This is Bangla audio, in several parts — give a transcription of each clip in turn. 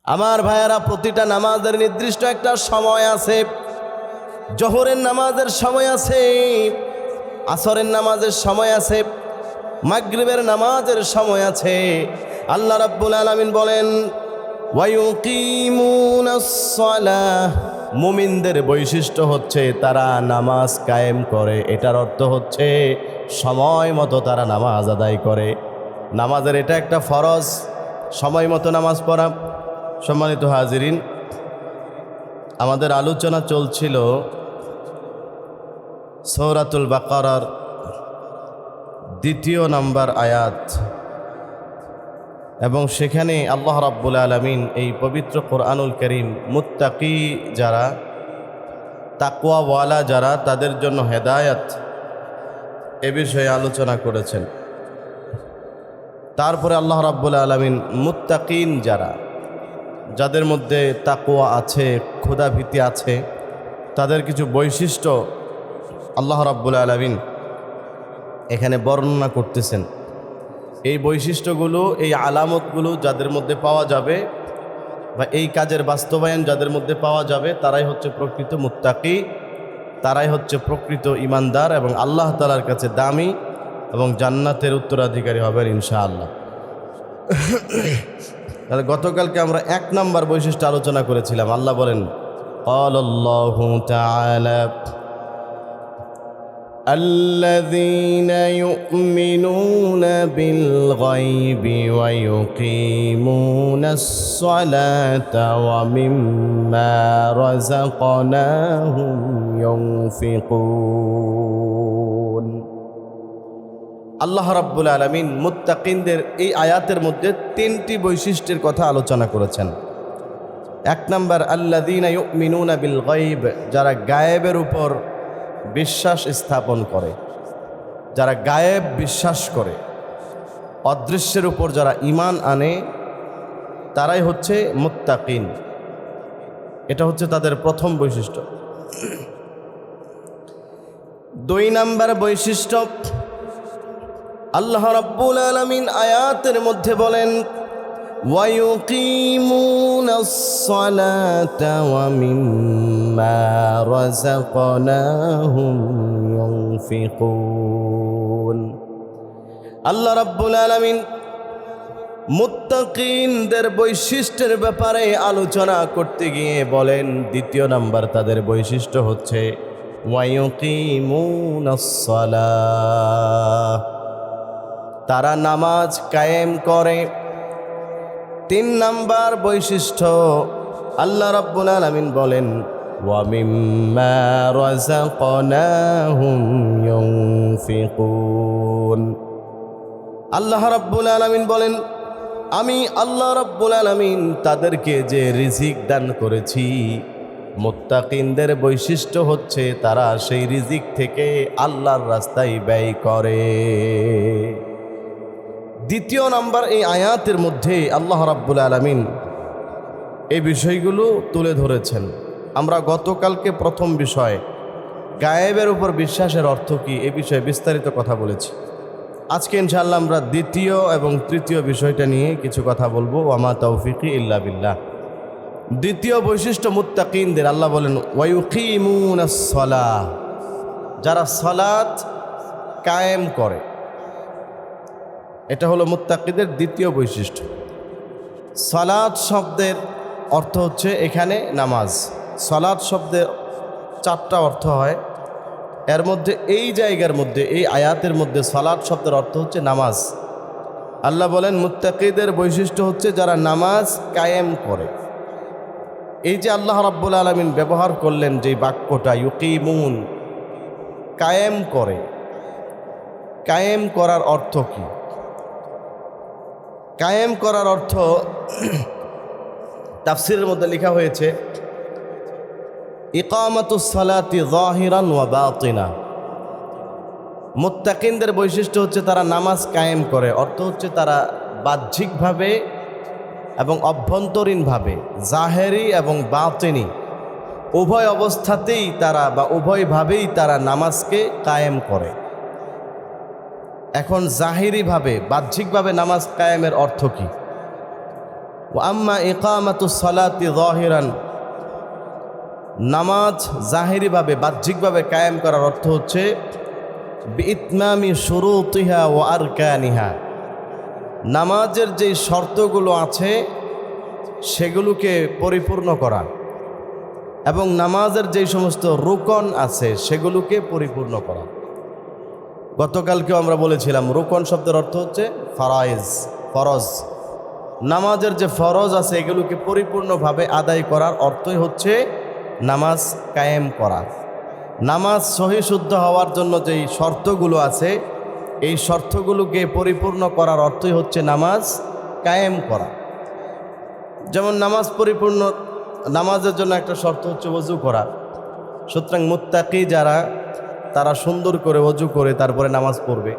আমার ভাইয়েরা, প্রতিটা নামাজের নির্দিষ্ট একটা সময় আছে। জোহরের নামাজের সময় আছে, আসরের নামাজের সময় আছে, মাগরিবের নামাজের সময় আছে। আল্লাহ রাব্বুল আলামিন বলেন ওয়ায়ুকিমুনাস সালাহ, মুমিনদের বৈশিষ্ট্য হচ্ছে তারা নামাজ কায়েম করে। এটার অর্থ হচ্ছে সময় মতো তারা নামাজ আদায় করে। নামাজের এটা একটা ফরজ, সময় মতো নামাজ পড়া। সম্মানিত হাজিরিন, আমাদের আলোচনা চলছিল সূরাতুল বাকারার ২ নম্বর আয়াত, এবং সেখানে আল্লাহ রাব্বুল আলামিন এই পবিত্র কোরআনুল কারীম মুত্তাকি যারা, তাকওয়াওয়ালা যারা, তাদের জন্য হেদায়েত এ বিষয়ে আলোচনা করেছেন। তারপরে আল্লাহ রাব্বুল আলামিন মুত্তাকিন যারা, যাদের মধ্যে তাকওয়া আছে, খোদাভীতি আছে, তাদের কিছু বৈশিষ্ট্য আল্লাহ রাব্বুল আলামিন এখানে বর্ণনা করতেছেন। এই বৈশিষ্ট্যগুলো, এই আলামতগুলো যাদের মধ্যে পাওয়া যাবে বা এই কাজের বাস্তবায়ন যাদের মধ্যে পাওয়া যাবে, তারাই হচ্ছে প্রকৃত মুত্তাকি, তারাই হচ্ছে প্রকৃত ঈমানদার এবং আল্লাহ তাআলার কাছে দামি এবং জান্নাতের উত্তরাধিকারী হবেন ইনশাআল্লাহ। তাহলে গতকালকে আমরা ১ নম্বর বৈশিষ্ট্য আলোচনা করেছিলাম। আল্লাহ বলেন ক্বালাল্লাহু তাআলা الذين يؤمنون بالغيب ويقيمون الصلاة ومما رزقناهم ينفقون। আল্লাহ রাব্বুল আলামিন মুত্তাকিনদের এই আয়াতের মধ্যে ৩টি বৈশিষ্ট্যের কথা আলোচনা করেছেন। ১ নম্বর আল্লাযীনা ইউমিনুনা বিল গায়ব, যারা গায়েবের উপর বিশ্বাস স্থাপন করে, যারা গায়েব বিশ্বাস করে, অদৃশ্যের উপর যারা ঈমান আনে, তারাই হচ্ছে মুত্তাকিন। এটা হচ্ছে তাদের প্রথম বৈশিষ্ট্য। ২ নম্বর বৈশিষ্ট্য, আল্লাহ রাব্বুল আলামিন আয়াতের মধ্যে বলেন ওয়ায়ুকিমুনাস সালাতা ওয়া মিম্মা রাযাকনাহুম ইউনফিকুন। আল্লাহ রাব্বুল আলামিন মুত্তাকিনদের বৈশিষ্ট্যের ব্যাপারে আলোচনা করতে গিয়ে বলেন, ২য় নাম্বার তাদের বৈশিষ্ট্য হচ্ছে ওয়ায়ুকিমুনাস সালাহ, তারা নামাজ কায়েম করে। ৩ নাম্বার বৈশিষ্ট্য, আল্লাহ রাব্বুল আলামিন বলেন ওয়া মিম্মা রাযাকনাহুম ইউনফিকুন। আল্লাহ রাব্বুল আলামিন বলেন, আমি আল্লাহ রাব্বুল আলামিন তাদেরকে যে রিজিক দান করেছি, মুত্তাকিনদের বৈশিষ্ট্য হচ্ছে তারা সেই রিজিক থেকে আল্লাহর রাস্তায় ব্যয় করে। ২য় নাম্বার এই আয়াতের মধ্যে আল্লাহ রাব্বুল আলামিন এই বিষয়গুলো তুলে ধরেছেন। আমরা গতকালকে প্রথম বিষয় গায়েবের উপর বিশ্বাসের অর্থ কী, এ বিষয়ে বিস্তারিত কথা বলেছি। আজকে ইনশাআল্লাহ আমরা ২য় এবং ৩য় বিষয়টা নিয়ে কিছু কথা বলবো। ওয়ামা তাওফিকি ইল্লা বিল্লাহ। ২য় বৈশিষ্ট্য মুত্তাকিনদের, আল্লাহ বলেন ওয়ায়ুকিমুনাস সালাহ, যারা সালাত কায়েম করে। এটা হলো মুত্তাকিদের ২য় বৈশিষ্ট্য। সালাত শব্দের অর্থ হচ্ছে এখানে নামাজ। সালাত শব্দের 4টা অর্থ হয়, এর মধ্যে এই জায়গার মধ্যে, এই আয়াতের মধ্যে সালাত শব্দের অর্থ হচ্ছে নামাজ। আল্লাহ বলেন মুত্তাকিদের বৈশিষ্ট্য হচ্ছে যারা নামাজ কায়েম করে। এই যে আল্লাহ রাব্বুল আলামিন ব্যবহার করলেন যে বাক্যটা ইউকিমুন, কায়েম করে, কায়েম করার অর্থ কি? কায়েম করার অর্থ তাফসীরের মধ্যে লেখা হয়েছে ইকামাতুস সালাতি যাহিরান ওয়া বাতিনা। মুত্তাকিনদের বৈশিষ্ট্য হচ্ছে তারা নামাজ কায়েম করে, অর্থ হচ্ছে তারা বাহ্যিকভাবে এবং অভ্যন্তরীণভাবে, জাহেরি এবং বাতিনি, উভয় অবস্থাতেই তারা বা উভয়ভাবেই তারা নামাজকে কায়েম করে। এখন জাহিরিভাবে, বাহ্যিকভাবে নামাজ কায়েমের অর্থ কি? ওয়া আম্মা ইকামাতুস সালাতি যাহিরান, নামাজ জাহিরিভাবে বাহ্যিকভাবে কায়েম করার অর্থ হচ্ছে বিইতমামি শুরুতিহা ওয়া আরকানিহা, নামাজের যে শর্তগুলো আছে সেগুলোকে পরিপূর্ণ করা এবং নামাজের যে সমস্ত রুকন আছে সেগুলোকে পরিপূর্ণ করা। গতকালকেও আমরা বলেছিলাম রুকন শব্দের অর্থ হচ্ছে ফরাইজ, ফরজ। নামাজের যে ফরজ আছে এগুলোকে পরিপূর্ণভাবে আদায় করার অর্থই হচ্ছে নামাজ কায়েম করা। নামাজ সহি শুদ্ধ হওয়ার জন্য যেই শর্তগুলো আছে এই শর্তগুলোকে পরিপূর্ণ করার অর্থই হচ্ছে নামাজ কায়েম করা। যেমন নামাজ পরিপূর্ণ, নামাজের জন্য একটা শর্ত হচ্ছে ওযু করা। সুতরাং মুত্তাকি যারা, তারা সুন্দর করে ওযু করে তারপরে নামাজ পড়বে,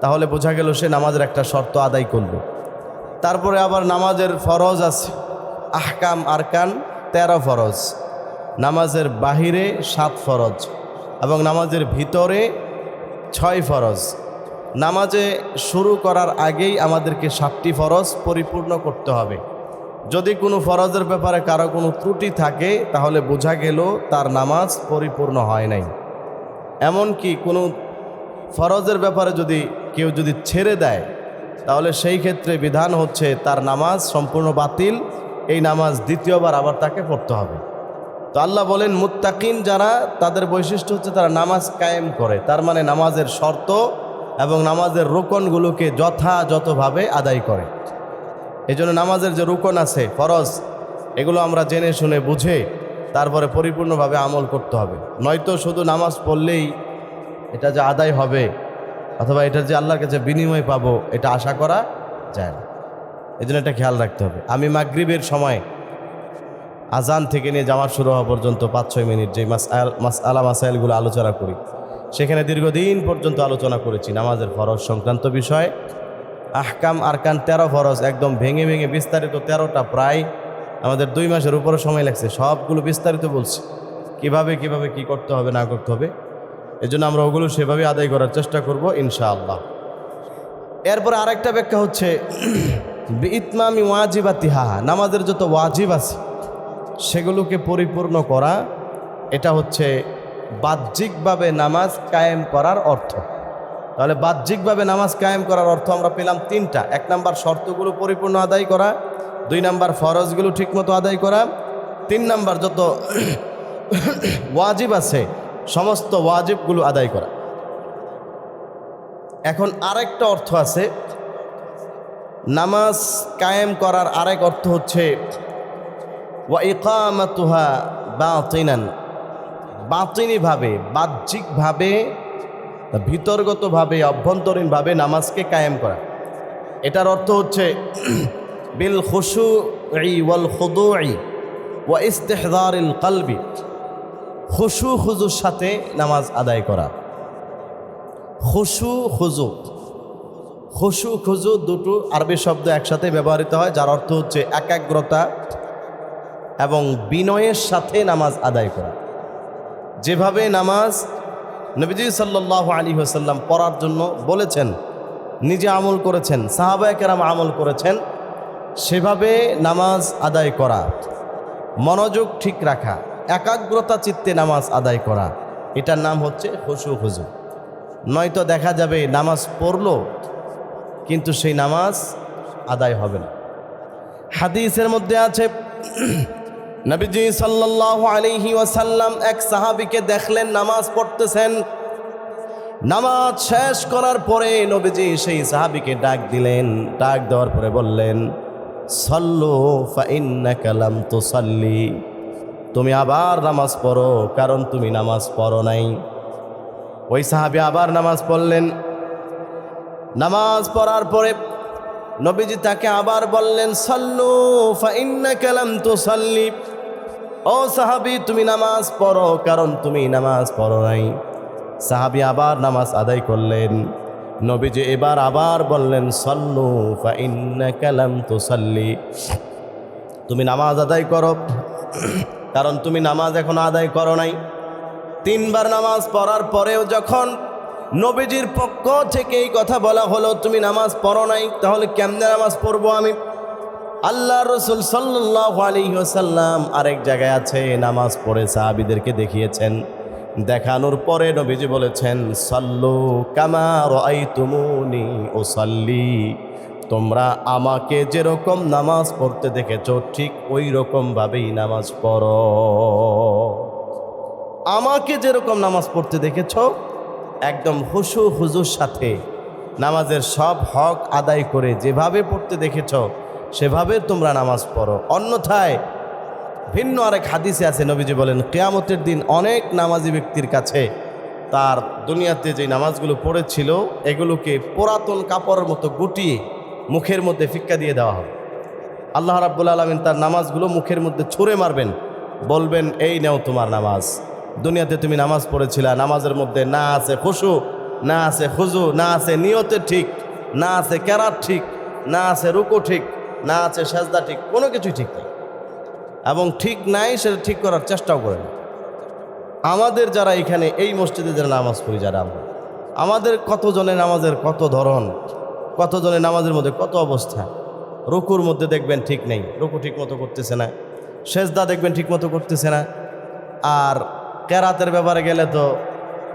তাহলে বোঝা গেল সে নামাজের একটা শর্ত আদায় করল। তারপরে আবার নামাজের ফরজ আছে, আহকাম আরকান 13 ফরজ, নামাজের বাহিরে 7 ফরজ এবং নামাজের ভিতরে 6 ফরজ। নামাজে শুরু করার আগেই আমাদেরকে 7টি ফরজ পরিপূর্ণ করতে হবে। যদি কোনো ফরজের ব্যাপারে কারো কোনো ত্রুটি থাকে তাহলে বোঝা গেল তার নামাজ পরিপূর্ণ হয় নাই। এমনকি কোনো ফরজের ব্যাপারে কেউ যদি ছেড়ে দেয় তাহলে সেই ক্ষেত্রে বিধান হচ্ছে তার নামাজ সম্পূর্ণ বাতিল, এই নামাজ দ্বিতীয়বার আবার তাকে পড়তে হবে। তো আল্লাহ বলেন মুত্তাকিন যারা, তাদের বৈশিষ্ট্য হচ্ছে তারা নামাজ কায়েম করে, তার মানে নামাজের শর্ত এবং নামাজের রুকনগুলোকে যথাযথভাবে আদায় করে। এই জন্য নামাজের যে রুকন আছে ফরজ, এগুলো আমরা জেনে শুনে বুঝে তারপরে পরিপূর্ণভাবে আমল করতে হবে। নয়তো শুধু নামাজ পড়লেই এটা যে আদায় হবে অথবা এটা যে আল্লাহর কাছে বিনিময় পাবো এটা আশা করা যায় না। এই জন্য এটা খেয়াল রাখতে হবে। আমি মাগরিবের সময় আজান থেকে নিয়ে জামাত শুরু হওয়া পর্যন্ত 5-6 মিনিট যে মাসাইলগুলো আলোচনা করি, সেখানে দীর্ঘদিন পর্যন্ত আলোচনা করেছি নামাজের ফরজ সংক্রান্ত বিষয়। আহকাম আরকান 13 ফরজ একদম ভেঙে ভেঙে বিস্তারিত 13টা, প্রায় আমাদের 2 মাসের উপরে সময় লাগছে, সবগুলো বিস্তারিত বলছি কিভাবে কি করতে হবে না করতে হবে। এই জন্য আমরা ওগুলো সেভাবে আদায় করার চেষ্টা করব ইনশাআল্লাহ। এরপরে আরেকটা ব্যাখ্যা হচ্ছে বিইতমামি ওয়াজিবাতিহা, নামাজের যত ওয়াজিব আছে সেগুলোকে পরিপূর্ণ করা, এটা হচ্ছে বাহ্যিকভাবে নামাজ কায়েম করার অর্থ। তাহলে বাহ্যিকভাবে নামাজ কায়েম করার অর্থ আমরা পেলাম 3টা। 1 নাম্বার শর্তগুলো পরিপূর্ণ আদায় করা, 2 নাম্বার ফরজগুলো ঠিকমতো আদায় করা, 3 নাম্বার যত ওয়াজিব আছে সমস্ত ওয়াজিবগুলো আদায় করা। এখন আরেকটা অর্থ আছে, নামাজ কায়েম করার আরেক অর্থ হচ্ছে ওয়া ইকামাতুহা বাতিনান, বাতিনিভাবে বাহ্যিকভাবে ভিতরগতভাবে অভ্যন্তরীণভাবে নামাজকে কায়েম করা। এটার অর্থ হচ্ছে বিল খুশুই ওয়াল খুদুই ওয়া ইস্তিহদারিল কলবি, খুশু খুজুর সাথে নামাজ আদায় করা। খুশু খুজু দুটো আরবি শব্দ একসাথে ব্যবহৃত হয়, যার অর্থ হচ্ছে একাগ্রতা এবং বিনয়ের সাথে নামাজ আদায় করা। যেভাবে নামাজ নবীজি সাল্লাল্লাহু আলাইহি ওয়াসাল্লাম পড়ার জন্য বলেছেন, নিজে আমল করেছেন, সাহাবায়ে কেরাম আমল করেছেন, সেভাবে নামাজ আদায় করা, মনোযোগ ঠিক রাখা, একাগ্রতা চিত্তে নামাজ আদায় করা, এটার নাম হচ্ছে খুশু খুজু। নয়তো দেখা যাবে নামাজ পড়লো কিন্তু সেই নামাজ আদায় হবে না। হাদিসের মধ্যে আছে নবীজি সাল্লাল্লাহু আলাইহি ওয়াসাল্লাম এক সাহাবীকে দেখলেন নামাজ পড়তেছেন। নামাজ শেষ করার পরে নবীজি সেই সাহাবীকে ডাক দিলেন। ডাক দেওয়ার পরে বললেন, সাল্লু ফা ইন্নাকা লাম তুসাল্লি, তুমি আবার নামাজ পড়ো কারণ তুমি নামাজ পড়ো নাই। ওই সাহাবী আবার নামাজ পড়লেন। নামাজ পড়ার পরে নবীজি তাকে আবার বললেন, সাল্লু ফা ইন্নাকা লাম তুসাল্লি, ও সাহাবী তুমি নামাজ পড়ো কারণ তুমি নামাজ পড়ো নাই। সাহাবী আবার নামাজ আদায় করলেন। নবীজি এবার আবার বললেন, সাল্লু ফা ইন্নাকা লাম তুসাল্লি, তুমি নামাজ আদায় করো কারণ তুমি নামাজ এখনো আদায় করো নাই। 3 বার নামাজ পড়ার পরেও যখন নবীজির পক্ষ থেকে এই কথা বলা হলো তুমি নামাজ পড়ো নাই, তাহলে কেমনে নামাজ পড়বো আমি? আল্লাহ রসুল সাল্লাল্লাহু আলাইহি ওয়াসাল্লাম আরেক জায়গায় আছে নামাজ পড়ে সাহাবীদেরকে দেখিয়েছেন। দেখানোর পরে নবীজি বলেছেন, সাল্লু কামা রাআইতুমুনি উসাল্লি, তোমরা আমাকে যেরকম নামাজ পড়তে দেখেছো ঠিক ওই রকমভাবেই নামাজ পড়ো। আমাকে যেরকম নামাজ পড়তে দেখেছো একদম হুশু হুজুর সাথে নামাজের সব হক আদায় করে যেভাবে পড়তে দেখেছো সেভাবে তোমরা নামাজ পড়ো। অন্যথায় ভিন্ন আরেক হাদিসে আছে নবীজি বলেন, কিয়ামতের দিন অনেক নামাজি ব্যক্তির কাছে তার দুনিয়াতে যে নামাজগুলো পড়েছিল এগুলোকে পুরাতন কাপড়ের মতো গুটিয়ে মুখের মধ্যে ফিক্কা দিয়ে দেওয়া হবে। আল্লাহ রাব্বুল আলামিন তার নামাজগুলো মুখের মধ্যে ছুঁড়ে মারবেন, বলবেন, এই নাও তোমার নামাজ। দুনিয়াতে তুমি নামাজ পড়েছিলা, নামাজের মধ্যে না আছে খুশু, না আছে খুজু, না আছে নিয়তে ঠিক, না আছে কেরাত ঠিক, না আছে রুকু ঠিক, না আছে সাজদা ঠিক, কোনো কিছুই ঠিক নেই। এবং ঠিক নাই সেটা ঠিক করার চেষ্টাও করেন। আমাদের যারা এখানে এই মসজিদে যারা নামাজ পড়ি, যারা আমাদের কতজনের নামাজের কত ধরন, কতজনের নামাজের মধ্যে কত অবস্থা। রুকুর মধ্যে দেখবেন ঠিক নেই, রুকু ঠিক মতো করতেছে না, সেজদা দেখবেন ঠিক মতো করতেছে না। আর কেরাতের ব্যাপারে গেলে তো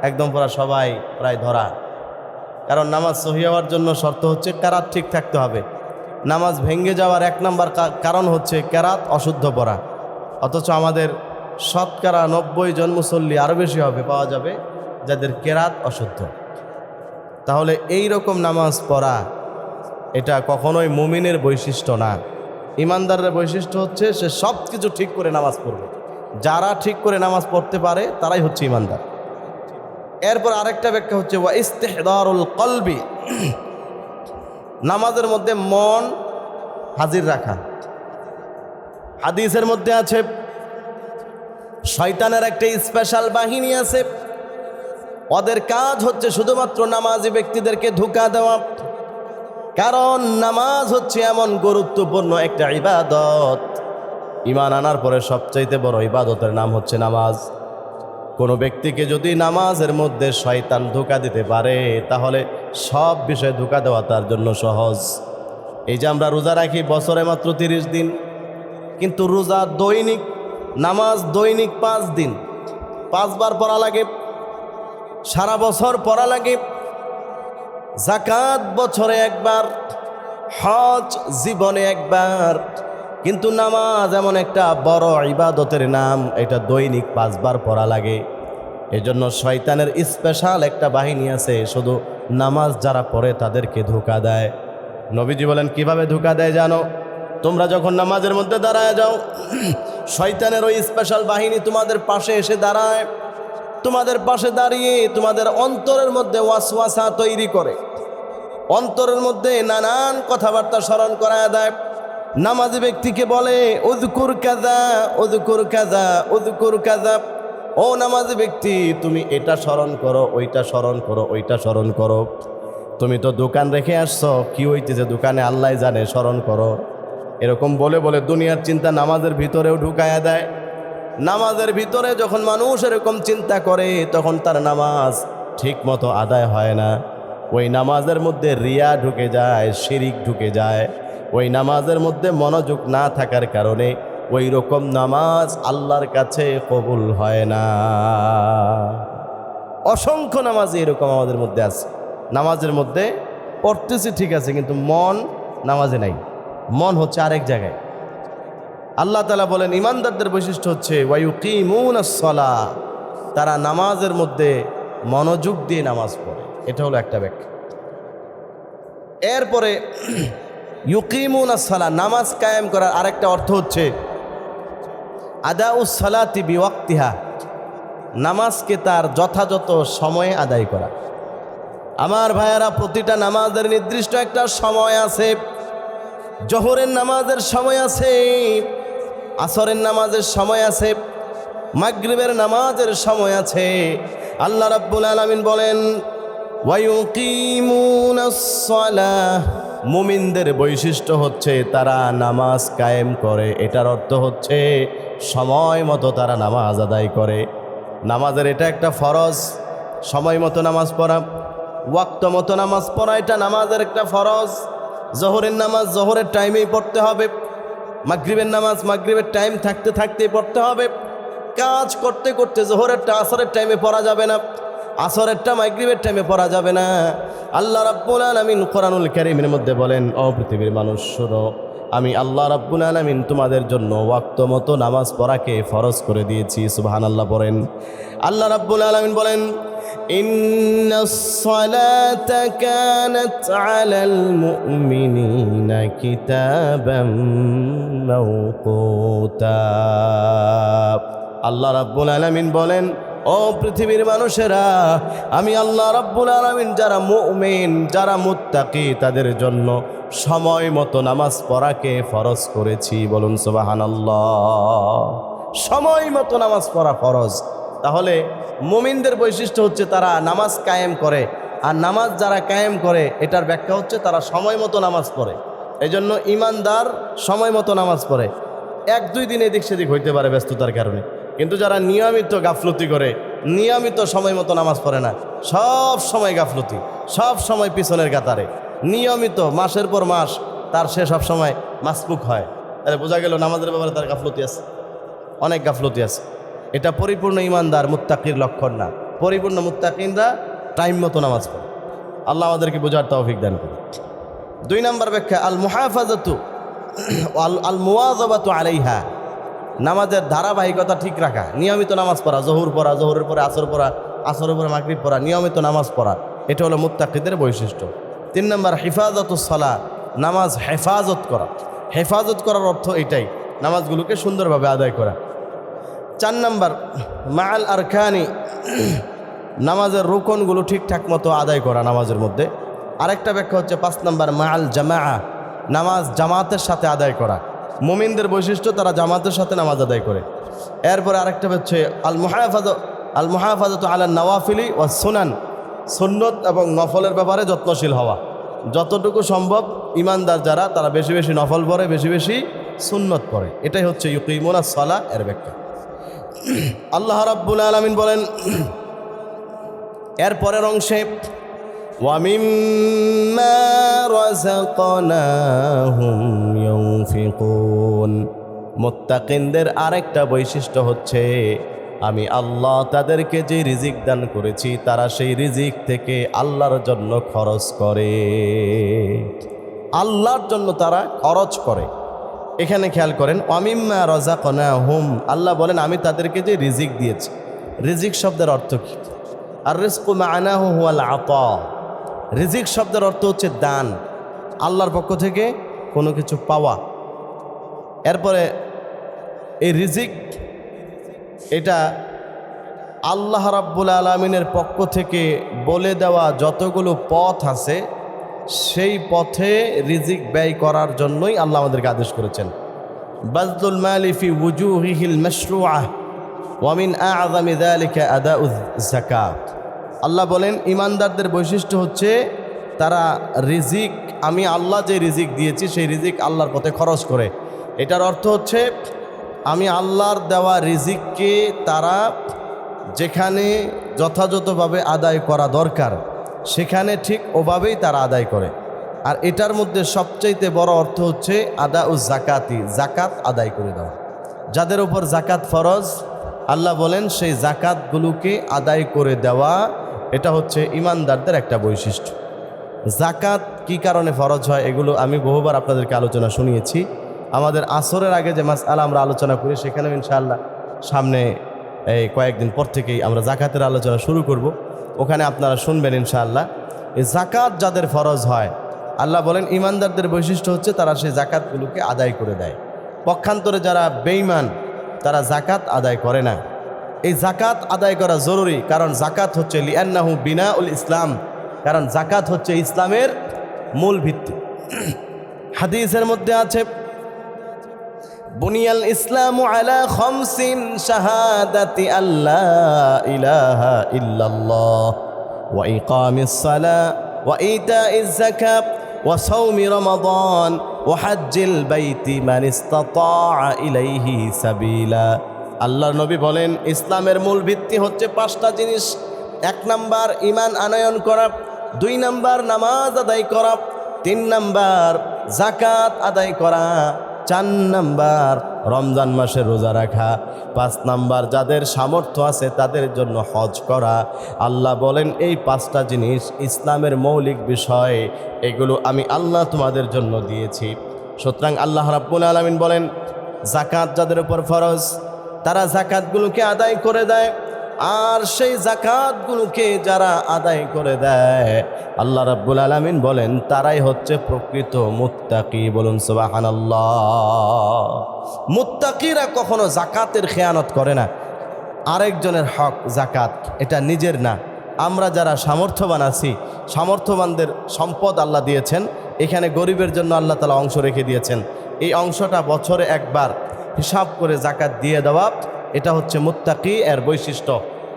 একদম পুরা সবাই প্রায় ধরা। কারণ নামাজ সহি হওয়ার জন্য শর্ত হচ্ছে কেরাত ঠিক থাকতে হবে। নামাজ ভেঙে যাওয়ার এক নম্বর কারণ হচ্ছে কেরাত অশুদ্ধ পড়া। অথচ আমাদের শতকরা 90 জন মুসল্লি আরও বেশি হবে পাওয়া যাবে যাদের কেরাত অশুদ্ধ। তাহলে এই রকম নামাজ পড়া এটা কখনোই মুমিনের বৈশিষ্ট্য না। ইমানদারের বৈশিষ্ট্য হচ্ছে সে সব কিছু ঠিক করে নামাজ পড়বে। যারা ঠিক করে নামাজ পড়তে পারে তারাই হচ্ছে ইমানদার। এরপর আরেকটা ব্যাখ্যা হচ্ছে ওয়া ইস্তিহদারুল কলবি, নামাজের মধ্যে মন হাজির রাখা। হাদিসের মধ্যে আছে শয়তানের একটা স্পেশাল বাহিনী আছে, ওদের কাজ হচ্ছে শুধুমাত্র নামাজি ব্যক্তিদেরকে ধোঁকা দেওয়া। কারণ নামাজ হচ্ছে এমন গুরুত্বপূর্ণ একটা ইবাদত, ঈমান আনার পরে সবচাইতে বড় ইবাদতের নাম হচ্ছে নামাজ। কোনো ব্যক্তিকে যদি নামাজের মধ্যে শয়তান ধোঁকা দিতে পারে তাহলে সব বিষয়ে ধোঁকা দেওয়া তার জন্য সহজ। এই যে আমরা রোজা রাখি বছরে মাত্র 30 দিন, কিন্তু রোজা দৈনিক, নামাজ দৈনিক 5 দিন, 5 বার পড়া লাগে, সারা বছর পড়া লাগে। যাকাত বছরে একবার, হজ জীবনে একবার। কিন্তু নামাজ এমন একটা বড় ইবাদতের নাম, এটা দৈনিক 5 বার পড়া লাগে। এজন্য শয়তানের স্পেশাল একটা বাহিনী আছে, শুধু নামাজ যারা পড়ে তাদেরকে ধোঁকা দেয়। নবীজি বলেন কিভাবে ধোঁকা দেয় জানো? তোমরা যখন নামাজের মধ্যে দাঁড়ায় যাও, শয়তানের ওই স্পেশাল বাহিনী তোমাদের পাশে এসে দাঁড়ায়। তোমাদের পাশে দাঁড়িয়ে তোমাদের অন্তরের মধ্যে ওয়াসওয়াসা তৈরি করে, অন্তরের মধ্যে নানান কথাবার্তা স্মরণ করায় দেয়। নামাজি ব্যক্তিকে বলে উযকুর কাযা, উযকুর কাযা, উযকুর কাযা। ও নামাজি ব্যক্তি, তুমি এটা স্মরণ করো, ওইটা স্মরণ করো, ওইটা স্মরণ করো। তুমি তো দোকান রেখে আসছো, কি হইতেছে দোকানে আল্লাহ জানে, স্মরণ করো। এরকম বলে বলে দুনিয়ার চিন্তা নামাজের ভিতরেও ঢুকায়া দেয়। নামাজের ভিতরে যখন মানুষ এরকম চিন্তা করে তখন তার নামাজ ঠিক মতো আদায় হয় না। ওই নামাজের মধ্যে রিয়া ঢুকে যায়, শিরিক ঢুকে যায়। ওই নামাজের মধ্যে মনোযোগ না থাকার কারণে ওই রকম নামাজ আল্লাহর কাছে কবুল হয় না। অসংখ্য নামাজ এরকম আমাদের মধ্যে আছে। নামাজের মধ্যে পড়তেছি ঠিক আছে, কিন্তু মন নামাজে নাই, মন হচ্ছে আরেক জায়গায়। আল্লাহ তাআলা বলেন ইমানদারদের বৈশিষ্ট্য হচ্ছে ওয়ায়ুকিমুনাস সালাহ, তারা নামাজের মধ্যে মনোযোগ দিয়ে নামাজ পড়ে। এটা হলো একটা ব্যাখ্যা। এরপরে ইউকিমুনাস সালাহ, নামাজ কায়েম করার আরেকটা অর্থ হচ্ছে আদাউস সালাতি বিওয়াক্তিহা, নামাজকে তার যথাযথ সময়ে আদায় করা। আমার ভাইয়েরা, প্রতিটা নামাজের নির্দিষ্ট একটা সময় আছে। জোহরের নামাজের সময় আছে, আসরের নামাজের সময় আছে, মাগরিবের নামাজের সময় আছে। আল্লাহ রাব্বুল আলামিন বলেন ওয়ায়ুকিমুনাস সালাহ, মুমিনদের বৈশিষ্ট্য হচ্ছে তারা নামাজ কায়েম করে। এটার অর্থ হচ্ছে সময় মতো তারা নামাজ আদায় করে। নামাজের এটা একটা ফরজ, সময় মতো নামাজ পড়া, ওয়াক্ত মতো নামাজ পড়া, এটা নামাজের একটা ফরজ। জোহরের নামাজ জোহরের টাইমেই পড়তে হবে, মাগরিবের নামাজ মাগরিবের টাইম থাকতে থাকতেই পড়তে হবে। কাজ করতে করতে জোহরেরটা আসরের টাইমে পড়া যাবে না, আসরেরটা মাগরিবের টাইমে পড়া যাবে না। আল্লাহ রাব্বুল আলামিন কোরআনুল কারীমের মধ্যে বলেন, ও পৃথিবীর মানুষ শোনো, আমি আল্লাহ রাব্বুল আলামিন তোমাদের জন্য ওয়াক্ত মতো নামাজ পড়াকে ফরজ করে দিয়েছি। সুবহানাল্লাহ পড়েন। আল্লাহ রাব্বুল আলামিন বলেন, ইন্নাস সালাতা কানাত আলাল মুমিনিনা কিতাবাম মাওকুতা। আল্লাহ রাব্বুল আলামিন বলেন, ও পৃথিবীর মানুষেরা, আমি আল্লাহ রাব্বুল আলামিন যারা মুমিন, যারা মুত্তাকি, তাদের জন্য সময় মতো নামাজ পড়াকে ফরজ করেছি। বলুন সুবহানাল্লাহ। সময় মতো নামাজ পড়া ফরজ। তাহলে মুমিনদের বৈশিষ্ট্য হচ্ছে তারা নামাজ কায়েম করে, আর নামাজ যারা কায়েম করে এটার ব্যাখ্যা হচ্ছে তারা সময় মতো নামাজ পড়ে। এই জন্য ইমানদার সময় মতো নামাজ পড়ে। 1-2 দিন এদিক সেদিক হইতে পারে ব্যস্ততার কারণে, কিন্তু যারা নিয়মিত গাফলতি করে, নিয়মিত সময় মতো নামাজ পড়ে না, সব সময় গাফলতি, সব সময় পিছনের কাতারে, নিয়মিত মাসের পর মাস তার সে সব সময় মাসবুক হয়, তাহলে বোঝা গেল নামাজের ব্যাপারে তার গাফলতি আছে, অনেক গাফলতি আছে। এটা পরিপূর্ণ ইমানদার মুত্তাকির লক্ষণ না। পরিপূর্ণ মুত্তাকিনরা টাইম মতো নামাজ পড়ে। আল্লাহ আমাদেরকে বোঝার তৌফিক দান করে। 2 নম্বর ব্যাখ্যা, আল মুহাফাজাতু আল মুওয়াযাবাতু আলাইহা, নামাজের ধারাবাহিকতা ঠিক রাখা, নিয়মিত নামাজ পড়া, জোহর পড়া, জোহরের পরে আসর পড়া, আসরের পরে মাগরিব পড়া, নিয়মিত নামাজ পড়া, এটা হলো মুত্তাকিদের বৈশিষ্ট্য। 3 নম্বর হিফাজতুস সালাহ, নামাজ হেফাজত করা। হেফাজত করার অর্থ এটাই, নামাজগুলোকে সুন্দরভাবে আদায় করা। 4 নম্বর মাআল আরকানি, নামাজের রুকনগুলো ঠিকঠাক মতো আদায় করা নামাজের মধ্যে। আরেকটা ব্যাখ্যা হচ্ছে 5 নম্বর মাআল জামাআ, নামাজ জামাতের সাথে আদায় করা। মুমিনদের বৈশিষ্ট্য তারা জামাতের সাথে নামাজ আদায় করে। এরপরে আরেকটা হচ্ছে আল মুহাফাজাতু আলা নওয়াফিলি ওয়া সুনান, সুন্নত এবং নফলের ব্যাপারে যত্নশীল হওয়া। যতটুকু সম্ভব ইমানদার যারা, তারা বেশি বেশি নফল পড়ে, বেশি বেশি সুন্নত পড়ে। এটাই হচ্ছে ইউকিমুনাস সালাহ এর ব্যাখ্যা। আল্লাহ রাব্বুল আলামিন বলেন এর পরের অংশে, ওয়া মিম্মা রাযাকনাহুম ইউনফিকুন, মুত্তাকিনদের আরেকটা বৈশিষ্ট্য হচ্ছে আমি আল্লাহ তাদেরকে যে রিজিক দান করেছি তারা সেই রিজিক থেকে আল্লাহর জন্য খরচ করে। আল্লাহর জন্য তারা খরচ করে। এখানে খেয়াল করেন, ওয়া মিম্মা রাযাকনাহুম, আল্লাহ বলেন আমি তাদেরকে যে রিজিক দিয়েছি। রিজিক শব্দের অর্থ কি? আর রিজকু মা'নাহু হুয়াল আতা, রিজিক শব্দের অর্থ হচ্ছে দান, আল্লাহর পক্ষ থেকে কোনো কিছু পাওয়া। এরপরে এই রিজিক, এটা আল্লাহ রাব্বুল আলামিনের পক্ষ থেকে বলে দেওয়া যতগুলো পথ আছে সেই পথে রিজিক ব্যয় করার জন্যই আল্লাহ আমাদেরকে আদেশ করেছেন। বাযলুল মালি ফি ওয়ুজুহিল মাশরুআহ ওয়া মিন আ'যামি যালিকা আদাউজ যাকাত। আল্লাহ বলেন ইমানদারদের বৈশিষ্ট্য হচ্ছে তারা রিজিক, আমি আল্লাহ যে রিজিক দিয়েছি সেই রিজিক আল্লাহর পথে খরচ করে। এটার অর্থ হচ্ছে আমি আল্লাহর দেওয়া রিজিককে তারা যেখানে যথাযথভাবে আদায় করা দরকার সেখানে ঠিক ওভাবেই তারা আদায় করে। আর এটার মধ্যে সবচাইতে বড় অর্থ হচ্ছে আদাউজ যাকাতি, যাকাত আদায় করে দেওয়া। যাদের উপর যাকাত ফরজ, আল্লাহ বলেন সেই যাকাতগুলোকে আদায় করে দেওয়া, এটা হচ্ছে ইমানদারদের একটা বৈশিষ্ট্য। যাকাত কি কারণে ফরজ হয় এগুলো আমি বহুবার আপনাদেরকে আলোচনা শুনিয়েছি। আমাদের আসরের আগে যে মাসআলা আমরা আলোচনা করি সেখানেও ইনশাআল্লাহ সামনে এই কয়েকদিন পর থেকেই আমরা যাকাতের আলোচনা শুরু করব, ওখানে আপনারা শুনবেন ইনশাআল্লাহ। এই যাকাত যাদের ফরজ হয়, আল্লাহ বলেন ইমানদারদের বৈশিষ্ট্য হচ্ছে তারা সেই যাকাতগুলোকে আদায় করে দেয়। পক্ষান্তরে যারা বেঈমান তারা যাকাত আদায় করে না। এই যাকাত আদায় করা জরুরি, কারণ যাকাত হচ্ছে লিআন্নাহু বিনাউল ইসলাম, কারণ যাকাত হচ্ছে ইসলামের মূল ভিত্তি। হাদিসের মধ্যে আছে, বুনিয়াল ইসলামু আলা খামসিন শাহাদাতি আল্লা ইলাহা ইল্লাল্লাহ ওয়া ইকামিস সালাহ ওয়া ইতাইজ যাকাত ওয়া সাওমি রমাদান ওয়া হজ্জিল বাইতি মান ইসতাতাআ ইলাইহি সাবিলা। আল্লাহর নবী বলেন ইসলামের মূল ভিত্তি হচ্ছে 5টা জিনিস। 1 নাম্বার ঈমান আনয়ন করা, 2 নাম্বার নামাজ আদায় করা, 3 নাম্বার যাকাত আদায় করা, 4 নাম্বার রমজান মাসে রোজা রাখা, 5 নাম্বার যাদের সামর্থ্য আছে তাদের জন্য হজ করা। আল্লাহ বলেন এই 5টা জিনিস ইসলামের মৌলিক বিষয়, এগুলো আমি আল্লাহ তোমাদের জন্য দিয়েছি। সুতরাং আল্লাহ রাব্বুল আলামিন বলেন যাকাত যাদের উপর ফরজ তারা যাকাতগুলোকে আদায় করে দেয়, আর সেই যাকাতগুলোকে যারা আদায় করে দেয় আল্লাহ রাব্বুল আলামিন বলেন তারাই হচ্ছে প্রকৃত মুত্তাকি। বলুন সুবহানাল্লাহ। মুত্তাকিরা কখনো যাকাতের খেয়ানত করে না। আরেকজনের হক যাকাত এটা নিজের না। আমরা যারা সামর্থ্যবান আছি, সামর্থ্যবানদের সম্পদ আল্লাহ দিয়েছেন, এখানে গরিবের জন্য আল্লাহ তাআলা অংশ রেখে দিয়েছেন। এই অংশটা বছরে একবার হিসাব করে যাকাত দিয়ে দেওয়া, এটা হচ্ছে মুত্তাকি এর বৈশিষ্ট্য,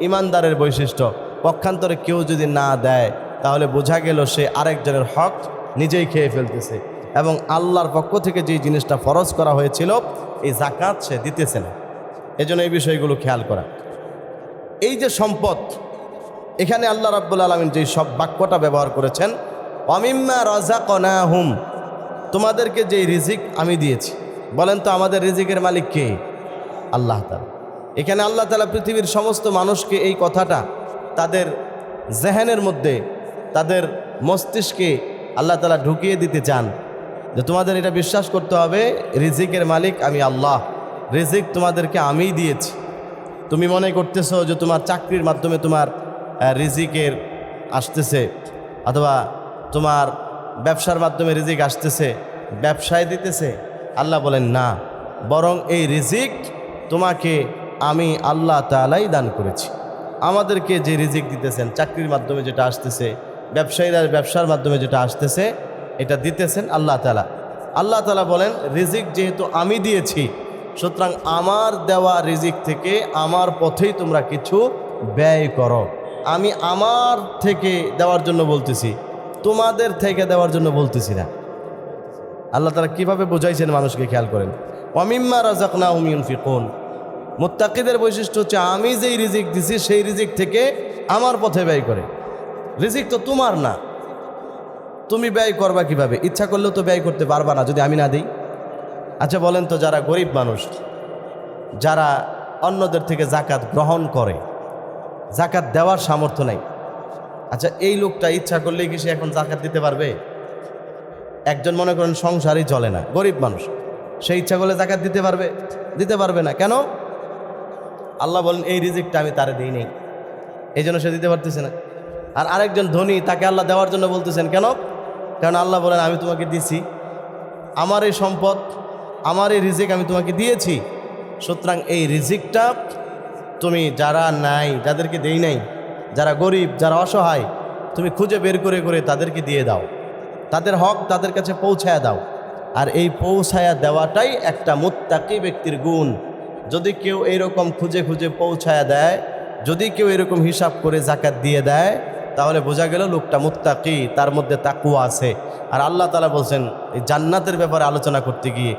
ইমানদারের বৈশিষ্ট্য। পক্ষান্তরে কেউ যদি না দেয় তাহলে বোঝা গেল সে আরেকজনের হক নিজেই খেয়ে ফেলতেছে, এবং আল্লাহর পক্ষ থেকে যেই জিনিসটা ফরজ করা হয়েছিল এই যাকাত সে দিতেছে না। এজন্য এই বিষয়গুলো খেয়াল করা। এই যে সম্পদ, এখানে আল্লাহ রাব্বুল আলামিন যেই সব বাক্যটা ব্যবহার করেছেন, ওয়ামিম্মা রাযাকনাহুম, তোমাদেরকে যেই রিজিক আমি দিয়েছি। বলেন তো আমাদের রিজিকের মালিক কে? আল্লাহ তাআলা। এখানে আল্লাহ তাআলা পৃথিবীর সমস্ত মানুষকে এই কথাটা তাদের জেহেনের মধ্যে, তাদের মস্তিষ্কে আল্লাহ তাআলা ঢুকিয়ে দিতে চান যে তোমাদের এটা বিশ্বাস করতে হবে রিজিকের মালিক আমি আল্লাহ, রিজিক তোমাদেরকে আমিই দিয়েছি। তুমি মনে করতেছো যে তোমার চাকরির মাধ্যমে তোমার রিজিকের আসতেছে, অথবা তোমার ব্যবসার মাধ্যমে রিজিক আসতেছে, ব্যবসায় দিতেছে। আল্লাহ বলেন না, বরং এই রিজিক তোমাকে আমি আল্লাহ তাআলাই দান করেছি। আমাদেরকে যে রিজিক দিতেছেন, চাকরির মাধ্যমে যেটা আসতেছে, ব্যবসায়ীরা ব্যবসার মাধ্যমে যেটা আসতেছে, এটা দিতেছেন আল্লাহ তাআলা। আল্লাহ তাআলা বলেন রিজিক যেহেতু আমি দিয়েছি, সুতরাং আমার দেওয়া রিজিক থেকে আমার পথেই তোমরা কিছু ব্যয় করো। আমি আমার থেকে দেওয়ার জন্য বলতেছি, তোমাদের থেকে দেওয়ার জন্য বলতেছি না। আল্লাহ তাআলা কীভাবে বোঝাইছেন মানুষকে খেয়াল করেন। ওয়ামিম্মা রাযাকনাহুম ইউনফিকুন, মুত্তাকিদের বৈশিষ্ট্য হচ্ছে আমি যেই রিজিক দিছি সেই রিজিক থেকে আমার পথে ব্যয় করে। রিজিক তো তোমার না, তুমি ব্যয় করবা কিভাবে? ইচ্ছা করলেও তো ব্যয় করতে পারবা না যদি আমি না দিই। আচ্ছা বলেন তো, যারা গরিব মানুষ, যারা অন্যদের থেকে যাকাত গ্রহণ করে, যাকাত দেওয়ার সামর্থ্য নাই, আচ্ছা এই লোকটা ইচ্ছা করলেই কি সে এখন যাকাত দিতে পারবে? একজন মনে করেন সংসারই চলে না, গরিব মানুষ, সে ইচ্ছা করলে যাকাত দিতে পারবে? দিতে পারবে না। কেন? আল্লাহ বলেন এই রিজিকটা আমি তারে দিই নেই, এই জন্য সে দিতে পারতেছে না। আর আরেকজন ধনী, তাকে আল্লাহ দেওয়ার জন্য বলতেছেন। কেন? কারণ আল্লাহ বলেন আমি তোমাকে দিছি, আমার এই সম্পদ, আমার এই রিজিক আমি তোমাকে দিয়েছি। সুতরাং এই রিজিকটা তুমি যারা নাই, যাদেরকে দেই নাই, যারা গরিব, যারা অসহায়, তুমি খুঁজে বের করে করে তাদেরকে দিয়ে দাও, তাদের হক তাদের কাছে পৌঁছায়া দাও। আর এই পৌঁছায়া দেওয়াটাই একটা মুত্তাকি ব্যক্তির গুণ। যদি কেউ এইরকম খুঁজে খুঁজে পৌঁছায়া দেয়, যদি কেউ এরকম হিসাব করে যাকাত দিয়ে দেয়, তাহলে বোঝা গেল লোকটা মুত্তাকি, তার মধ্যে তাকওয়া আছে। আর আল্লাহ তাআলা বলছেন এই জান্নাতের ব্যাপারে আলোচনা করতে গিয়ে,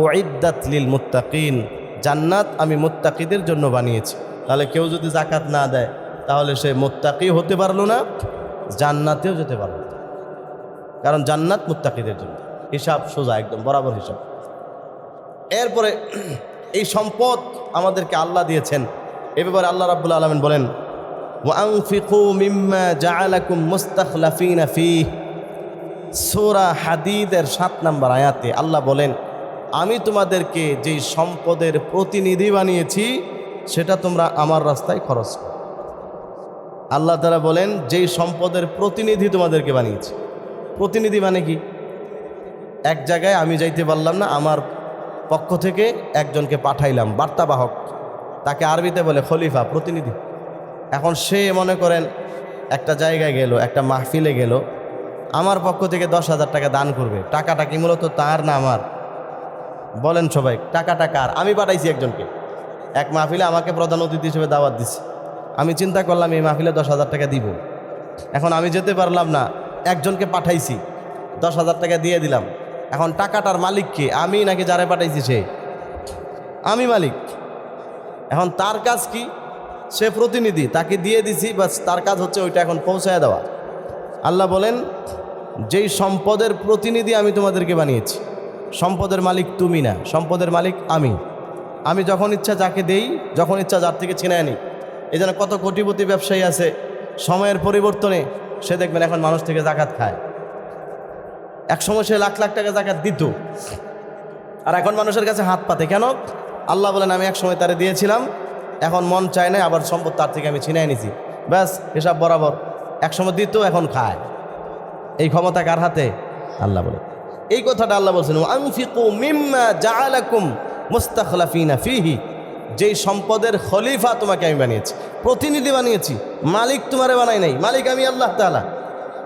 উইদ্দাত লিল মুত্তাকিন, জান্নাত আমি মুত্তাকিদের জন্য বানিয়েছি। তাহলে কেউ যদি যাকাত না দেয় তাহলে সে মুত্তাকি হতে পারলো না, জান্নাতেও যেতে পারলো না। কারণ জান্নাত মুত্তাকিদের জন্য, হিসাব সোজা, একদম বরাবর হিসাব। এরপরে এই সম্পদ আমাদেরকে আল্লাহ দিয়েছেন, এ ব্যাপারে আল্লাহ রাব্বুল আলামিন বলেন ওয়ানফিকু মিম্মা জাআলাকুম মুস্তাখলাফিনা ফীহ। সূরা হাদীদের 7 নম্বর আয়াতে আল্লাহ বলেন আমি তোমাদেরকে যেই সম্পদের প্রতিনিধি বানিয়েছি সেটা তোমরা আমার রাস্তায় খরচ করো। আল্লাহ তাআলা বলেন যেই সম্পদের প্রতিনিধি তোমাদেরকে বানিয়েছি। প্রতিনিধি মানে কি? এক জায়গায় আমি যাইতে পারলাম না, আমার পক্ষ থেকে একজনকে পাঠাইলাম, বার্তাবাহক, তাকে আরবিতে বলে খলিফা, প্রতিনিধি। এখন সে মনে করেন একটা জায়গায় গেল, একটা মাহফিলে গেল, আমার পক্ষ থেকে 10,000 টাকা দান করবে। টাকাটা কি মূলত তার না আমার? বলেন সবাই, টাকাটা কার? আমি পাঠাইছি একজনকে, এক মাহফিলে আমাকে প্রধান অতিথি হিসেবে দাওয়াত দিছে। আমি চিন্তা করলাম এই মাহফিলে 10,000 টাকা দিব। এখন আমি যেতে পারলাম না, একজনকে পাঠাইছি, 10,000 টাকা দিয়ে দিলাম। এখন টাকাটার মালিক কে? আমি নাকি যারে পাঠাইছি সে? আমি মালিক। এখন তার কাজ কি? সে প্রতিনিধি, তাকে দিয়ে দিছি, বাস তার কাজ হচ্ছে ওইটা এখন পৌঁছায় দেওয়া। আল্লাহ বলেন যেই সম্পদের প্রতিনিধি আমি তোমাদেরকে বানিয়েছি, সম্পদের মালিক তুমি না, সম্পদের মালিক আমি। আমি যখন ইচ্ছা যাকে দেই, যখন ইচ্ছা যার থেকে ছিনায় নিই। এই জন্য কত কোটিপতি ব্যবসায়ী আছে, সময়ের পরিবর্তনে সে দেখবেন এখন মানুষ থেকে জাকাত খায়। এক সময় সে লাখ লাখ টাকা জাকাত দিত, আর এখন মানুষের কাছে হাত পাতে। কেন? আল্লাহ বলেন আমি এক সময় তারে দিয়েছিলাম, এখন মন চায় না, আবার সম্পদ তার থেকে আমি ছিনাই নিছি। ব্যাস হিসাব বরাবর। এক সময় দিত, এখন খায়। এই ক্ষমতা কার হাতে? আল্লাহ বলে। এই কথাটা আল্লাহ বলছেন, আনফিকু মিম্মা জাআলাকুম মুস্তাখলাফিনা ফিহি, যেই সম্পদের খলিফা তোমাকে আমি বানিয়েছি, প্রতিনিধি বানিয়েছি। মালিক তোমারে বানাই নাই, মালিক আমি আল্লাহ তাআলা।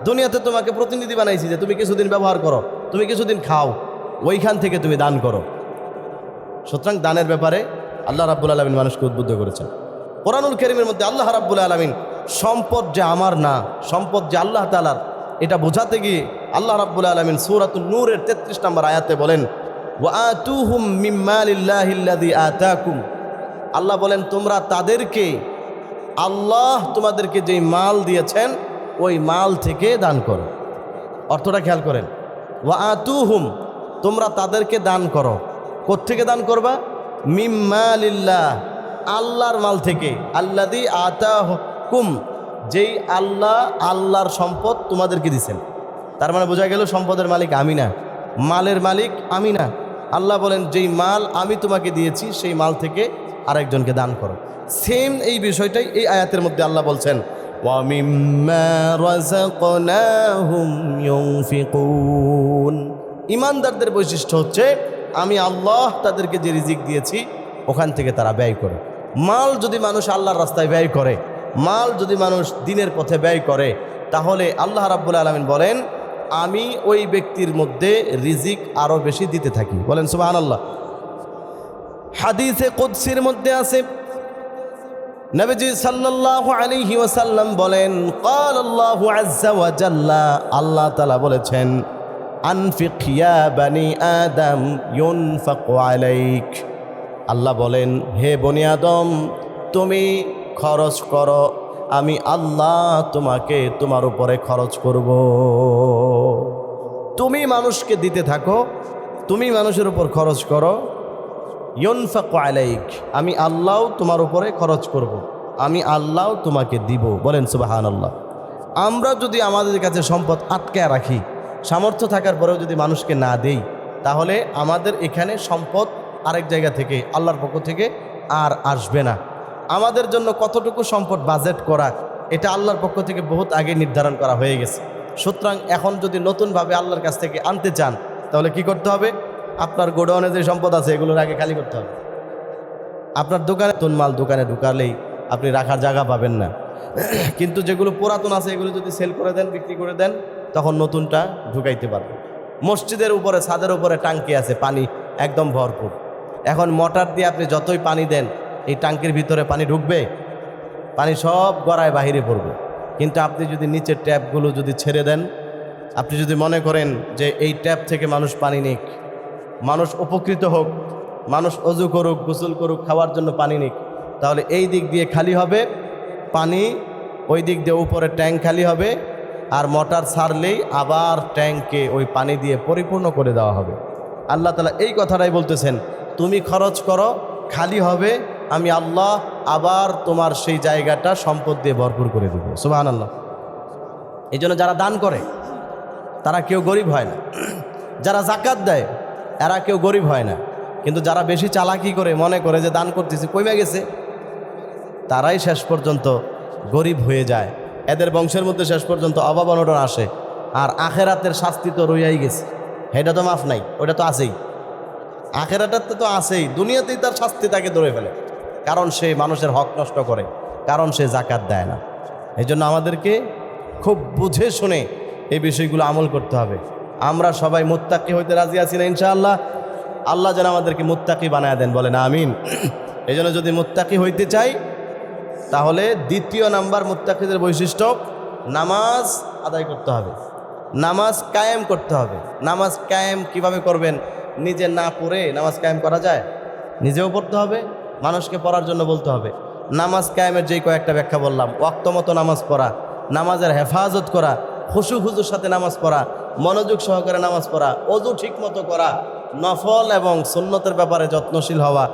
দুনিয়াতে তোমাকে প্রতিনিধি বানাইছি যে তুমি কিছুদিন ব্যবহার করো, তুমি কিছুদিন খাও, ওইখান থেকে তুমি দান করো। সুতরাং দানের ব্যাপারে আল্লাহ রাব্বুল আলামিন মানুষকে উদ্বুদ্ধ করেছেন। কোরআনুল কারীমের মধ্যে আল্লাহ রাব্বুল আলামিন সম্পদ যে আমার না, সম্পদ যে আল্লাহ তাআলার, এটা বোঝাতে গিয়ে আল্লাহ রাব্বুল আলামিন সূরাতুন নূরের 33 নম্বর আয়াতে বলেন, ওয়া আতুহুম মিম্মালিল্লাহিল্লাযী আতাকুম। আল্লাহ বলেন তোমরা তাদেরকে, আল্লাহ তোমাদেরকে যেই মাল দিয়েছেন ওই মাল থেকে দান করো। অর্থটা খেয়াল করেন, ওয়া আতুহুম, তোমরা তাদেরকে দান করো। কোত্থেকে দান করবা? মিম্মালিল্লাহ, আল্লাহর মাল থেকে। আল্লাযী আতাকুম, যেই আল্লাহ, আল্লাহর সম্পদ তোমাদেরকে দিছেন। তার মানে বোঝা গেল সম্পদের মালিক আমি না, মালের মালিক আমি না। আল্লাহ বলেন যেই মাল আমি তোমাকে দিয়েছি সেই মাল থেকে আরেকজনকে দান করো। সেম এই বিষয়টাই এই আয়াতের মধ্যে আল্লাহ বলছেন, ওয়া মিম্মা রাযাকনাহুম ইউনফিকুন। ইমানদারদের বৈশিষ্ট্য হচ্ছে আমি আল্লাহ তাদেরকে যে রিজিক দিয়েছি ওখান থেকে তারা ব্যয় করে। মাল যদি মানুষ আল্লাহর রাস্তায় ব্যয় করে, মাল যদি মানুষ দিনের পথে ব্যয় করে, তাহলে আল্লাহ রাব্বুল আলামিন বলেন আমি ওই ব্যক্তির মধ্যে রিজিক আরও বেশি দিতে থাকি। বলেন সুবহানাল্লাহ। হাদিসে কুদসির মধ্যে আছে, নবীজি সাল্লাল্লাহু আলাইহি ওয়াসাল্লাম বলেন, ক্বাল আল্লাহু আযজা ওয়া জাল্লা, আল্লাহ তাআলা বলেছেন, আনফিক ইয়া বানি আদম ইউনফাকু আলাইক। আল্লাহ বলেন হে বনি আদম তুমি খরচ করো, আমি আল্লাহ তোমাকে তোমার উপরে খরচ করব। তুমি মানুষকে দিতে থাকো, তুমি মানুষের উপর খরচ করো। ইউনফাকু আলাইক, আমি আল্লাহ তোমার উপরে খরচ করব, আমি আল্লাহ তোমাকে দিব। বলেন সুবহানাল্লাহ। আমরা যদি আমাদের কাছে সম্পদ আটকে রাখি, সামর্থ্য থাকার পরেও যদি মানুষকে না দেই, তাহলে আমাদের এখানে সম্পদ আরেক জায়গা থেকে, আল্লাহর পক্ষ থেকে আর আসবে না। আমাদের জন্য কতটুকু সম্পদ বাজেট করা, এটা আল্লাহর পক্ষ থেকে বহুত আগে নির্ধারণ করা হয়ে গেছে। সুতরাং এখন যদি নতুনভাবে আল্লাহর কাছ থেকে আনতে চান, তাহলে কি করতে হবে? আপনার গোডাউনে যে সম্পদ আছে এগুলোর আগে খালি করতে হবে। আপনার দোকানে নতুন মাল দোকানে ঢুকালেই আপনি রাখার জায়গা পাবেন না, কিন্তু যেগুলো পুরাতন আছে এগুলো যদি সেল করে দেন, বিক্রি করে দেন, তখন নতুনটা ঢুকাইতে পারবেন। মসজিদের উপরে, ছাদের উপরে টাঙ্কি আছে, পানি একদম ভরপুর। এখন মোটর দিয়ে আপনি যতই পানি দেন, এই টাঙ্কির ভিতরে পানি ঢুকবে? পানি সব গড়ায় বাহিরে পড়বে। কিন্তু আপনি যদি নিচের ট্যাপগুলো যদি ছেড়ে দেন, আপনি যদি মনে করেন যে এই ট্যাপ থেকে মানুষ পানি নিক, মানুষ উপকৃত হোক, মানুষ অজু করুক, গোসল করুক, খাওয়ার জন্য পানি নিক, তাহলে এই দিক দিয়ে খালি হবে পানি, ওই দিক দিয়ে উপরে ট্যাঙ্ক খালি হবে, আর মোটর ছাড়লেই আবার ট্যাঙ্কে ওই পানি দিয়ে পরিপূর্ণ করে দেওয়া হবে। আল্লাহ তাআলা এই কথাটাই বলতেছেন, তুমি খরচ করো, খালি হবে, আমি আল্লাহ আবার তোমার সেই জায়গাটা সম্পদ দিয়ে ভরপুর করে দেব। সুবহানাল্লাহ। এই জন্য যারা দান করে তারা কেউ গরিব হয় না, যারা যাকাত দেয় এরা কেউ গরিব হয় না। কিন্তু যারা বেশি চালাকি করে মনে করে যে দান করতেছে কমে গেছে, তারাই শেষ পর্যন্ত গরিব হয়ে যায়। এদের বংশের মধ্যে শেষ পর্যন্ত অভাব অনটন আসে। আর আখেরাতের শাস্তি তো রইয়াই গেছে, এটা তো মাফ নাই, ওটা তো আছেই। আখেরাটাতে তো আছেই, দুনিয়াতেই তার শাস্তি তাকে ধরে ফেলে, কারণ সে মানুষের হক নষ্ট করে, কারণ সে যাকাত দেয় না। এই জন্য আমাদেরকে খুব বুঝে শুনে এই বিষয়গুলো আমল করতে হবে। আমরা সবাই মুত্তাকি হইতে রাজি আছি না ইনশাআল্লাহ? আল্লাহ যেন আমাদেরকে মুত্তাকি বানায় দেন, বলেন আমিন। এই জন্য যদি মুত্তাকি হইতে চাই, তাহলে দ্বিতীয় নাম্বার মুত্তাকিদের বৈশিষ্ট্য, নামাজ আদায় করতে হবে, নামাজ কায়েম করতে হবে। নামাজ কায়েম কিভাবে করবেন? নিজে না পড়ে নামাজ কায়েম করা যায়? নিজেও পড়তে হবে, মানুষকে পড়ার জন্য বলতে হবে। নামাজ কায়েমের যেই কয়েকটা ব্যাখ্যা বললাম, ওয়াক্ত মতো নামাজ পড়া, নামাজের হেফাজত করা, খুশু খুজুর সাথে নামাজ পড়া, মনোযোগ সহকারে নামাজ পড়া, অজু ঠিক মতো করা, নফল এবং সুন্নতের ব্যাপারে যত্নশীল হওয়া,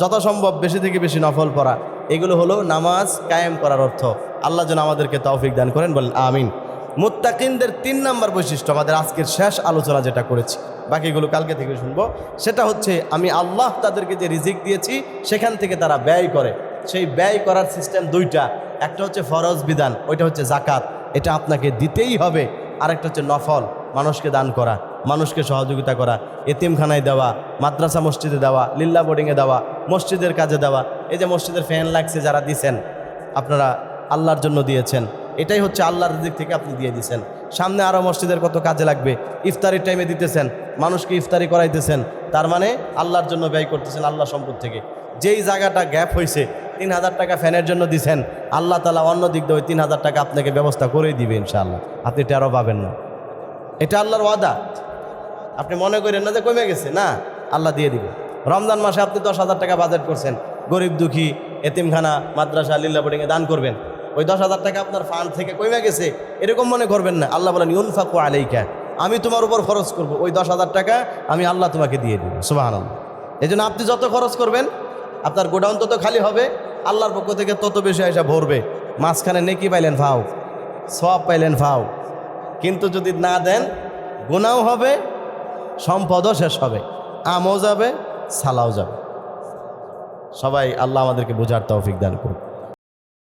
যথাসম্ভব বেশি থেকে বেশি নফল পড়া, এগুলো হলো নামাজ কায়েম করার অর্থ। আল্লাহ যেন আমাদেরকে তৌফিক দান করেন, বলেন আমিন। মুত্তাকিনদের 3 নম্বর বৈশিষ্ট্য, আমাদের আজকের শেষ আলোচনা যেটা করেছি, বাকিগুলো কালকে থেকে শুনবো, সেটা হচ্ছে আমি আল্লাহ তাদেরকে যে রিজিক দিয়েছি সেখান থেকে তারা ব্যয় করে। সেই ব্যয় করার সিস্টেম 2টা, একটা হচ্ছে ফরজ বিধান, ওইটা হচ্ছে জাকাত, এটা আপনাকে দিতেই হবে। আরেকটা হচ্ছে নফল, মানুষকে দান করা, মানুষকে সহযোগিতা করা, এতিমখানায় দেওয়া, মাদ্রাসা মসজিদে দেওয়া, লিল্লা বোর্ডিংয়ে দেওয়া, মসজিদের কাজে দেওয়া। এই যে মসজিদের ফ্যান লাগছে যারা দিছেন, আপনারা আল্লাহর জন্য দিয়েছেন, এটাই হচ্ছে আল্লাহর দিক থেকে আপনি দিয়ে দিয়েছেন। সামনে আরও মসজিদের কত কাজে লাগবে, ইফতারির টাইমে দিতেছেন, মানুষকে ইফতারি করাইতেছেন, তার মানে আল্লাহর জন্য ব্যয় করতেছেন আল্লাহ সম্পদ থেকে। যেই জায়গাটা গ্যাপ হয়েছে, 3000 টাকা ফ্যানের জন্য দিছেন, আল্লাহ তাআলা অন্য দিক দিয়ে ওই 3000 টাকা আপনাকে ব্যবস্থা করেই দিবে ইনশাআল্লাহ, আপনি টেরও পাবেন না। এটা আল্লাহর ওয়াদা, আপনি মনে করেন না যে কমে গেছে, না, আল্লাহ দিয়ে দিবে। রমজান মাসে আপনি 10,000 টাকা বাজেট করছেন, গরিব দুঃখী, এতিমখানা, মাদ্রাসা, লিল্লা বোর্ডিংয়ে দান করবেন, ওই 10,000 টাকা আপনার ফান্ড থেকে কমে গেছে এরকম মনে করবেন না। আল্লাহ বলেন ইউনফাকু আলাইকা, আমি তোমার উপর খরচ করব, ওই 10,000 টাকা আমি আল্লাহ তোমাকে দিয়ে দিব। সুবহানাল্লাহ। এই জন্য আপনি যত খরচ করবেন আপনার গোডাউন তত খালি হবে, আল্লাহর পক্ষ থেকে তত বেশি আয়সা ভরবে। মাঝখানে নেকি পাইলেন ফাও, সওয়াব পাইলেন ফাও, কিন্তু যদি না দেন গুনাহও হবে, সম্পদও শেষ হবে, আমও যাবে, সালাও যাবে। সবাই আল্লাহ আমাদেরকে বোঝার তৌফিক দান করুন।